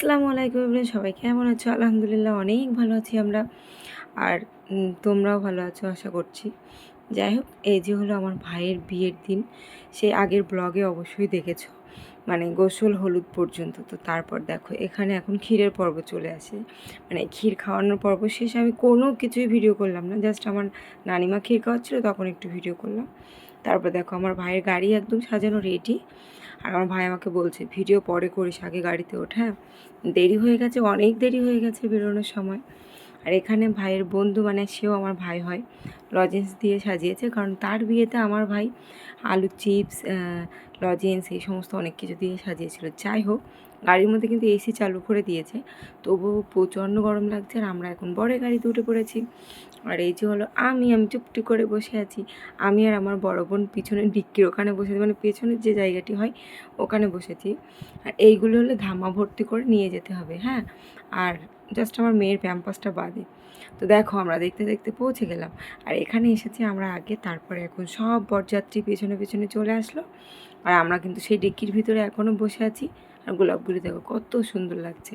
আসসালামু আলাইকুম এভরিওয়ান, সবাই কেমন আছো? আলহামদুলিল্লাহ অনেক ভালো আছি আমরা। আর তোমরাও ভালো আছো আশা করছি। যাই হোক, এই যে হলো আমার ভাইয়ের বিয়ের দিন। সেই আগের ব্লগে অবশ্যই দেখেছো, মানে গোসল হলুদ পর্যন্ত। তো তারপর দেখো এখানে এখন ক্ষীরের পর্ব চলে আসে, মানে ক্ষীর খাওয়ানোর পর্ব শেষে আমি কোনো কিছুই ভিডিও করলাম না, জাস্ট আমার নানিমা ক্ষীর খাওয়াচ্ছিলো তখন একটু ভিডিও করলাম। তারপর দেখো আমার ভাইয়ের গাড়ি একদম সাজানো রেডি। আর আমার ভাই আমাকে বলছে ভিডিও পরে করিস, আগে গাড়িতে ওঠ। হ্যাঁ, দেরি হয়ে গেছে, অনেক দেরি হয়ে গেছে বেরোনোর সময়। আর এখানে ভাইয়ের বন্ধু, মানে সেও আমার ভাই হয়, লজেন্স দিয়ে সাজিয়েছে, কারণ তার বিয়েতে আমার ভাই আলু চিপস, লজেন্স এই সমস্ত অনেক কিছু দিয়ে সাজিয়েছিল। যাই হোক, গাড়ির মধ্যে কিন্তু এসি চালু করে দিয়েছে, তবুও প্রচণ্ড গরম লাগছে। আর আমরা এখন বড় গাড়িতে উঠে পড়েছি। আর এই যে হলো আমি চুপটি করে বসে আছি। আমি আর আমার বড় বোন পিছনের ডিক্কির ওখানে বসেছি, মানে পেছনের যে জায়গাটি হয় ওখানে বসেছি। আর এইগুলো হলে ধামা ভর্তি করে নিয়ে যেতে হবে। হ্যাঁ, আর জাস্ট আমার মেয়ের প্যাম্পাসটা বাদে। তো দেখো আমরা দেখতে দেখতে পৌঁছে গেলাম। আর এখানে এসেছি আমরা আগে, তারপরে এখন সব বরযাত্রী পেছনে পেছনে চলে আসলো। আর আমরা কিন্তু সেই ডিক্কির ভিতরে এখনও বসে আছি। আর গোলাপগুলি দেখো কত সুন্দর লাগছে।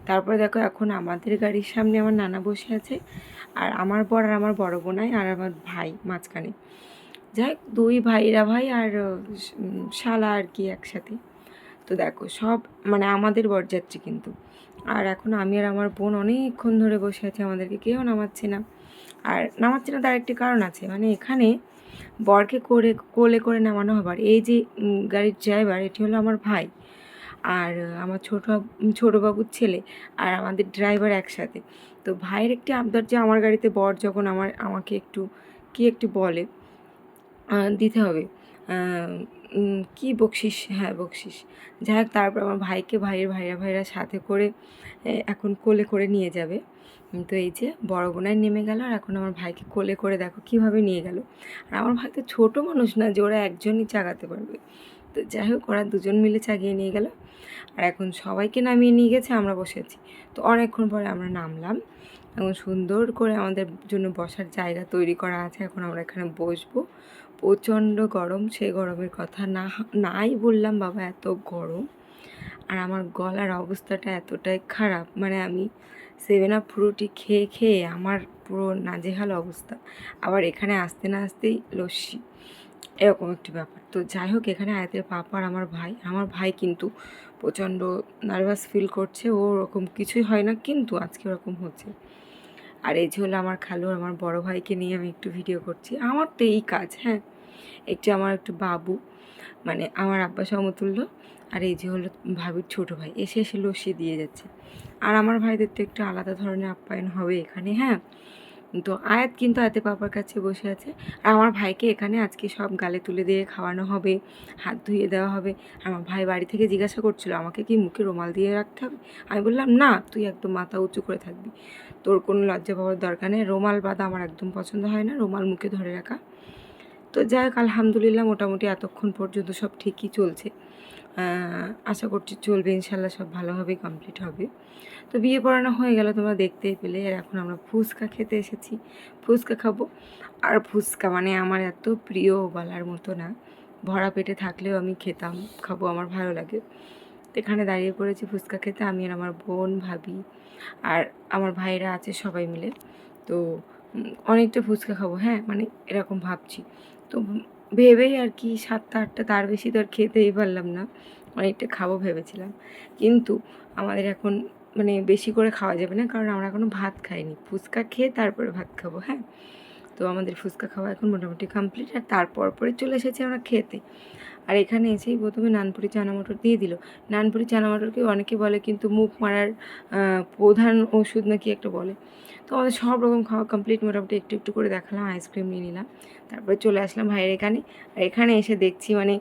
তারপরে দেখো এখন আমাদের গাড়ির সামনে আমার নানা বসে আছে, আর আমার বর আর আমার বড় বোনাই আর আমার ভাই মাঝখানে। যাই দুই ভাইরা ভাই আর শালা আর কি একসাথে। তো দেখো সব মানে আমাদের বরযাত্রী কিন্তু। আর এখন আমি আর আমার বোন অনেকক্ষণ ধরে বসে আছি, আমাদেরকে কেউ নামাচ্ছে না। আর নামাচ্ছে না তার একটি কারণ আছে, মানে এখানে বরকে কোলে করে নামানো হবার, এই যে গাড়ির ড্রাইভার এটি হলো আমার ভাই, আর আমার ছোটো বাবুর ছেলে, আর আমাদের ড্রাইভার একসাথে। তো ভাইয়ের একটি আবদার যে আমার গাড়িতে বর যখন আমাকে একটু বলে দিতে হবে, কি বকশিস, হ্যাঁ বকশিস। যাই হোক, তারপর আমার ভাইকে ভাইয়ের ভাইরা সাথে করে এখন কোলে করে নিয়ে যাবে। তো এই যে বড় বোনাই নেমে গেল, আর এখন আমার ভাইকে কোলে করে দেখো কীভাবে নিয়ে গেল। আর আমার ভাই তো ছোটো মানুষ না যে ওরা একজনই চাগাতে পারবে। তো যাই হোক, ওরা দুজন মিলে চাগিয়ে নিয়ে গেল। আর এখন সবাইকে নামিয়ে নিয়ে গেছে, আমরা বসে আছি। তো অনেকক্ষণ পরে আমরা নামলাম। এখন সুন্দর করে আমাদের জন্য বসার জায়গা তৈরি করা আছে, এখন আমরা এখানে বসবো। প্রচণ্ড গরম, সেই গরমের কথা নাই বললাম বাবা, এত গরম। আর আমার গলার অবস্থাটা এতটাই খারাপ, মানে আমি 7 আপ ফ্রুটি খেয়ে খেয়ে আমার পুরো নাজেহাল অবস্থা। আবার এখানে আসতে না আসতেই লস্যি, এরকম একটি ব্যাপার। তো যাই হোক, এখানে আয়াতের পাপা আর আমার ভাই কিন্তু প্রচণ্ড নার্ভাস ফিল করছে। ও ওরকম কিছুই হয় না, কিন্তু আজকে ওরকম হচ্ছে। আর এই যে হলো আমার খালু, আমার বড় ভাইকে নিয়ে আমি একটু ভিডিও করছি। আমার তো এই কাজ, হ্যাঁ, আমার একটু বাবু, মানে আমার আব্বা সমতুল্য। আর এই যে হলো ভাবির ছোটো ভাই, এসে লস্যি দিয়ে যাচ্ছে। আর আমার ভাইদের তো একটু আলাদা ধরনের আপ্যায়ন হবে এখানে। হ্যাঁ, তো আয়াত কিন্তু আয়াতে পাপার কাছে বসে আছে। আর আমার ভাইকে এখানে আজকে সব গালে তুলে দিয়ে খাওয়ানো হবে, হাত ধুয়ে দেওয়া হবে। আমার ভাই বাড়ি থেকে জিজ্ঞাসা করছিল আমাকে কি মুখে রুমাল দিয়ে রাখতে হবে। আমি বললাম না, তুই একদম মাথা উঁচু করে থাকবি, তোর কোনো লজ্জা পাওয়ার দরকার নেই। রুমাল বাঁধা আমার একদম পছন্দ হয় না, রুমাল মুখে ধরে রাখা। তো যাই হোক, আলহামদুলিল্লাহ মোটামুটি এতক্ষণ পর্যন্ত সব ঠিকই চলছে। আশা করছি চলবে, ইনশাল্লাহ সব ভালোভাবেই কমপ্লিট হবে। তো বিয়ে পড়ানো হয়ে গেল, তোমরা দেখতেই পেলে। আর এখন আমরা ফুচকা খেতে এসেছি, ফুচকা খাবো। আর ফুচকা মানে আমার এত প্রিয়, বলার মতো না। ভরা পেটে থাকলেও আমি খেতাম, খাবো, আমার ভালো লাগে। তো এখানে দাঁড়িয়ে পড়েছি ফুচকা খেতে, আমি আর আমার বোন, ভাবি আর আমার ভাইরা আছে সবাই মিলে। তো অনেকটা ফুচকা খাবো, হ্যাঁ, মানে এরকম ভাবছি। তো ভেবেই আর কি 7টা 8টা, তার বেশি তো আর খেতেই পারলাম না, অনেকটা খাবো ভেবেছিলাম। কিন্তু আমাদের এখন মানে বেশি করে খাওয়া যাবে না, কারণ আমরা এখনও ভাত খাইনি। ফুচকা খেয়ে তারপরে ভাত খাবো। হ্যাঁ, তো আমাদের ফুচকা খাওয়া এখন মোটামুটি কমপ্লিট। আর তারপর পরে চলে এসেছি আমরা খেতে। আর এখানে এসেই প্রথমে নানপুরি চানা মটর দিয়ে দিল। নানপুরি চানা মটরকে অনেকে বলে কিন্তু মুখ মারার প্রধান ওষুধ নাকি একটা বলে। তো আমাদের সব রকম খাওয়া কমপ্লিট, মোটামুটি একটু একটু করে দেখালাম, আইসক্রিম নিয়ে নিলাম। তারপরে চলে আসলাম ভাইয়ের এখানে। আর এখানে এসে দেখছি মানে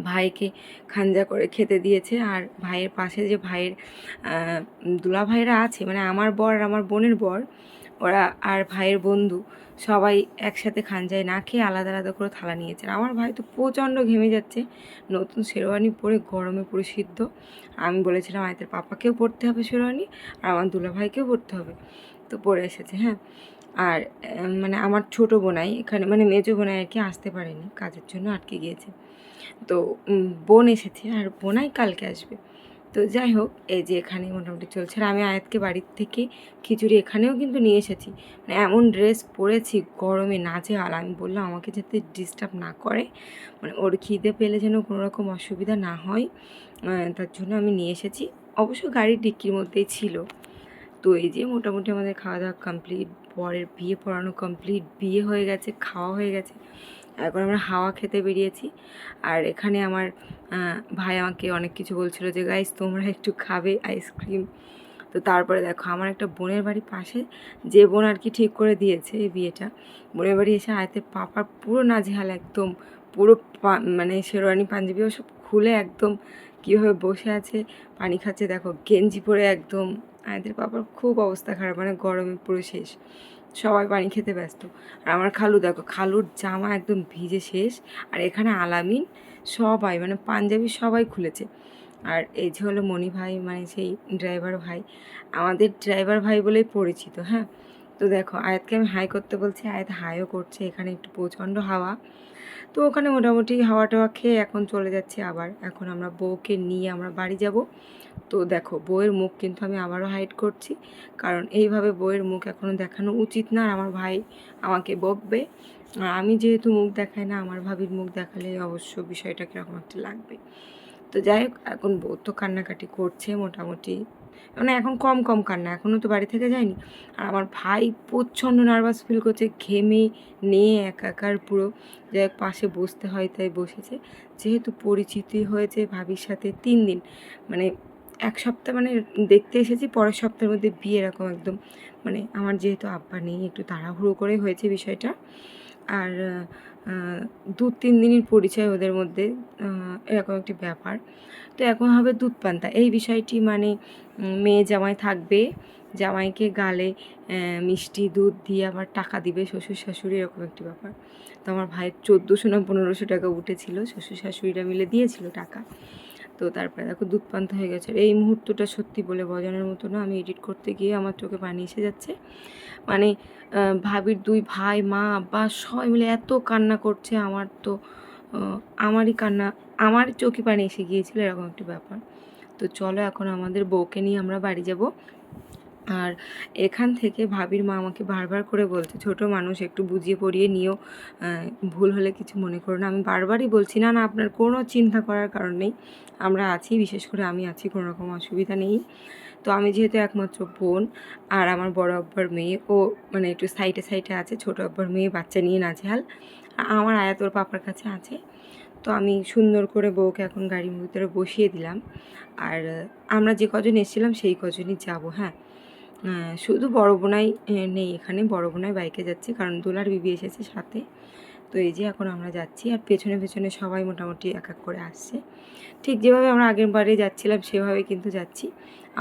ভাইকে খাঞ্জা করে খেতে দিয়েছে। আর ভাইয়ের পাশে যে ভাইয়ের দুলা ভাইরা আছে, মানে আমার বর আর আমার বোনের বর, ওরা আর ভাইয়ের বন্ধু সবাই একসাথে খাঞ্জায় না খেয়ে আলাদা আলাদা করে থালা নিয়েছে। আমার ভাই তো প্রচণ্ড ঘেমে যাচ্ছে, নতুন শেরওয়ানি পরে গরমে পুরো সিদ্ধ। আমি বলেছিলাম আয়তের পাপাকেও পরতে হবে শেরওয়ানি, আর আমার দুলা ভাইকেও পরতে হবে, তো পরে এসেছে। হ্যাঁ, আর মানে আমার ছোটো বোনাই এখানে, মানে মেজো বোনাই আর কি আসতে পারেনি, কাজের জন্য আটকে গিয়েছে। তো বোন এসেছে, আর বোনাই কালকে আসবে। তো যাই হোক, এই যে এখানে মোটামুটি চলছে। আর আমি আয়াতকে বাড়ির থেকে খিচুড়ি এখানেও কিন্তু নিয়ে এসেছি। মানে এমন ড্রেস পরেছি, গরমে নাজেহাল। আমি বললাম আমাকে যাতে ডিস্টার্ব না করে, মানে ওর খিদে পেলে যেন কোনো রকম অসুবিধা না হয়, তার জন্য আমি নিয়ে এসেছি। অবশ্য গাড়ির ডিক্কির মধ্যেই ছিল। তো এই যে মোটামুটি আমাদের খাওয়া দাওয়া কমপ্লিট, বরের বিয়ে পড়ানো কমপ্লিট, বিয়ে হয়ে গেছে, খাওয়া হয়ে গেছে। এখন আমরা হাওয়া খেতে বেরিয়েছি। আর এখানে আমার ভাই আমাকে অনেক কিছু বলছিল যে গাইস তোমরা একটু খাবে আইসক্রিম। তো তারপরে দেখো আমার একটা বোনের বাড়ির পাশে, যে বোন আর কি ঠিক করে দিয়েছে এই বিয়েটা, বোনের বাড়ি এসে আয়তের পাপার পুরো নাজেহাল, একদম পুরো মানে শেরওয়ানি পাঞ্জাবি সব খুলে একদম কীভাবে বসে আছে, পানি খাচ্ছে। দেখো গেঞ্জি পরে একদম আয়তের পাপার খুব অবস্থা খারাপ, মানে গরমে পুরো শেষ, সবাই পানি খেতে ব্যস্ত। আর আমার খালু দেখো, খালুর জামা একদম ভিজে শেষ। আর এখানে আলামিন সবাই মানে পাঞ্জাবি সবাই খুলেছে। আর এই যে হলো মণি ভাই, মানে সেই ড্রাইভার ভাই, আমাদের ড্রাইভার ভাই বলেই পরিচিত। হ্যাঁ, তো দেখো আয়াতকে আমি হাই করতে বলছি, আয়াত হাইও করছে। এখানে একটু প্রচণ্ড হাওয়া, তো ওখানে মোটামুটি হাওয়া টাওয়া খেয়ে এখন চলে যাচ্ছি আবার। এখন আমরা বউকে নিয়ে আমরা বাড়ি যাব। তো দেখো বউয়ের মুখ কিন্তু আমি আবারও হাইড করছি, কারণ এইভাবে বউয়ের মুখ এখনও দেখানো উচিত না। আর আমার ভাই আমাকে বকবে, আর আমি যেহেতু মুখ দেখাই না, আমার ভাবির মুখ দেখালে অবশ্য বিষয়টা কীরকম একটা লাগবে। তো যাই হোক, এখন বউ তো কান্নাকাটি করছে মোটামুটি, মানে এখন কম কম কান্না, এখনও তো বাড়ি থেকে যায়নি। আর আমার ভাই প্রচণ্ড নার্ভাস ফিল করছে, ঘেমে নিয়ে একাকার পুরো। যাই হোক, পাশে বসতে হয় তাই বসেছে। যেহেতু পরিচিতি হয়েছে ভাবির সাথে 3 দিন, মানে 1 সপ্তাহ মানে দেখতে এসেছি, পরের সপ্তাহের মধ্যে বিয়ে, এরকম একদম। মানে আমার যেহেতু আব্বা নেই, একটু তাড়াহুড়ো করে হয়েছে বিষয়টা। আর 2-3 দিনের পরিচয় ওদের মধ্যে, এরকম একটি ব্যাপার। তো এখন হবে দুধ পান্তা এই বিষয়টি, মানে মেয়ে জামাই থাকবে, জামাইকে গালে মিষ্টি দুধ দিয়ে আবার টাকা দিবে শ্বশুর শাশুড়ি, এরকম একটি ব্যাপার। তো আমার ভাইয়ের 1400 না 1500 টাকা উঠেছিল, শ্বশুর শাশুড়িরা মিলে দিয়েছিল টাকা। তো তারপরে দেখো দুধ পান্তা হয়ে গেছে। এই মুহূর্তটা সত্যি বলে বোঝানোর মতো না, আমি এডিট করতে গিয়ে আমার চোখে পানি এসে যাচ্ছে। মানে ভাবির 2 ভাই, মা, আব্বা সবাই মিলে এত কান্না করছে, আমার তো আমারই কান্না, আমার চোখে পানি এসে গিয়েছিল, এরকম একটি ব্যাপার। তো চলো এখন আমাদের বউকে নিয়ে আমরা বাড়ি যাব। আর এখান থেকে ভাবির মা আমাকে বারবার করে বলছে, ছোটো মানুষ একটু বুঝিয়ে পড়িয়ে নিও, ভুল হলে কিছু মনে করো না। আমি বারবারই বলছি না না, আপনার কোনো চিন্তা করার কারণ নেই, আমরা আছি, বিশেষ করে আমি আছি, কোনো রকম অসুবিধা নেই। তো আমি যেহেতু একমাত্র বোন, আর আমার বড় আব্বার মেয়ে ও মানে একটু সাইডে সাইডে আছে, ছোটো আব্বার মেয়ে বাচ্চা নিয়ে নাজেহাল, আমার আয়াতোর পাপার কাছে আছে। তো আমি সুন্দর করে বউকে এখন গাড়ির ভিতরে বসিয়ে দিলাম। আর আমরা যে কজন এসেছিলাম সেই কজনই যাব। হ্যাঁ, শুধু বড় বোনাই নেই এখানে, বড় বোনাই বাইকে যাচ্ছে, কারণ দোলার বিবি এসেছে সাথে। তো এই যে এখন আমরা যাচ্ছি, আর পেছনে পেছনে সবাই মোটামুটি এক এক করে আসছে। ঠিক যেভাবে আমরা আগের বারে যাচ্ছিলাম সেভাবে কিন্তু যাচ্ছি।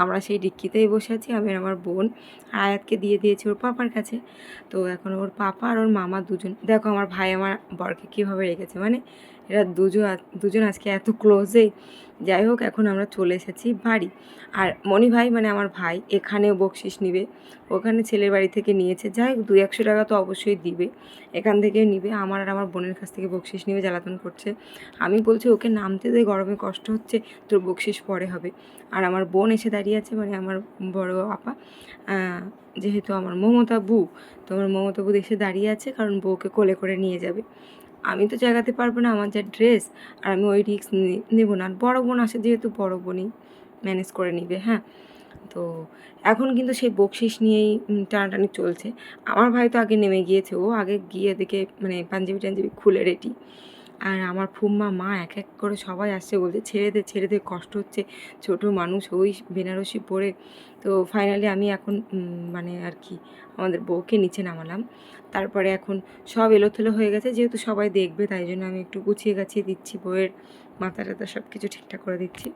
আমরা সেই ডিক্কিতেই বসে আছি, আমি আর আমার বোন। আর আয়াতকে দিয়ে দিয়েছি ওর পাপার কাছে। তো এখন ওর পাপা আর ওর মামা দুজন, দেখো আমার ভাই আমার বরকে কীভাবে রেখেছে, মানে এরা দুজন আজকে এত ক্লোজে। যাই হোক, এখন আমরা চলে এসেছি বাড়ি। আর মণি ভাই মানে আমার ভাই এখানেও বকশিস নিবে, ওখানে ছেলের বাড়ি থেকে নিয়েছে। যাই হোক, 200-100 টাকা তো অবশ্যই দিবে, এখান থেকেও নিবে। আমার আর আমার বোনের কাছ থেকে বকশিস নিবে, জ্বালাতন করছে। আমি বলছি ওকে নামতে দে, গরমে কষ্ট হচ্ছে, তোর বকশিস পরে হবে। আর আমার বোন এসে দাঁড়িয়ে আছে, মানে আমার বড় আপা, যেহেতু আমার মমতা বউ, তো আমার মমতা বউ এসে দাঁড়িয়ে আছে, কারণ বউকে কোলে করে নিয়ে যাবে। আমি তো জাগাতে পারবো না, আমার যা ড্রেস, আর আমি ওই রিস্ক নেব না। আর বড়ো বোন আসে যেহেতু, বড়ো বোনই ম্যানেজ করে নিবে। হ্যাঁ, তো এখন কিন্তু সেই বকশিস নিয়েই টানাটানি চলছে। আমার ভাই তো আগে নেমে গিয়েছে, ও আগে গিয়ে দেখে মানে পাঞ্জাবি টাঞ্জাবি খুলে রেডি। আর আমার ফুম্মা মা এক এক করে সবাই আসছে, বলছে ছেড়ে দে কষ্ট হচ্ছে, ছোটো মানুষ, ওই বেনারসি পরে। তো ফাইনালি আমি এখন মানে আর কি আমাদের বউকে নিচে নামালাম। তারপরে এখন সব এলোথেলো হয়ে গেছে, যেহেতু সবাই দেখবে তাই জন্য আমি একটু গুছিয়ে গাছিয়ে দিচ্ছি, বউয়ের মাথা টাথা সব কিছু ঠিকঠাক করে দিচ্ছি।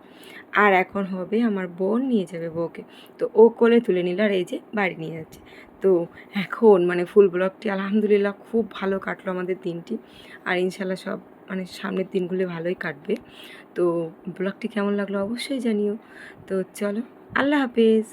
আর এখন হবে আমার বোন নিয়ে যাবে বউকে, তো ও কোলে তুলে নিল, আর এই যে বাড়ি নিয়ে যাচ্ছে। তো এখন মানে ফুল ব্লগটি আলহামদুলিল্লাহ খুব ভালো কাটলো আমাদের দিনটি, আর ইনশাল্লাহ সব মানে সামনের দিনগুলো ভালোই কাটবে। তো ব্লগটি কেমন লাগলো অবশ্যই জানিও। তো চলো, আল্লাহ হাফেজ।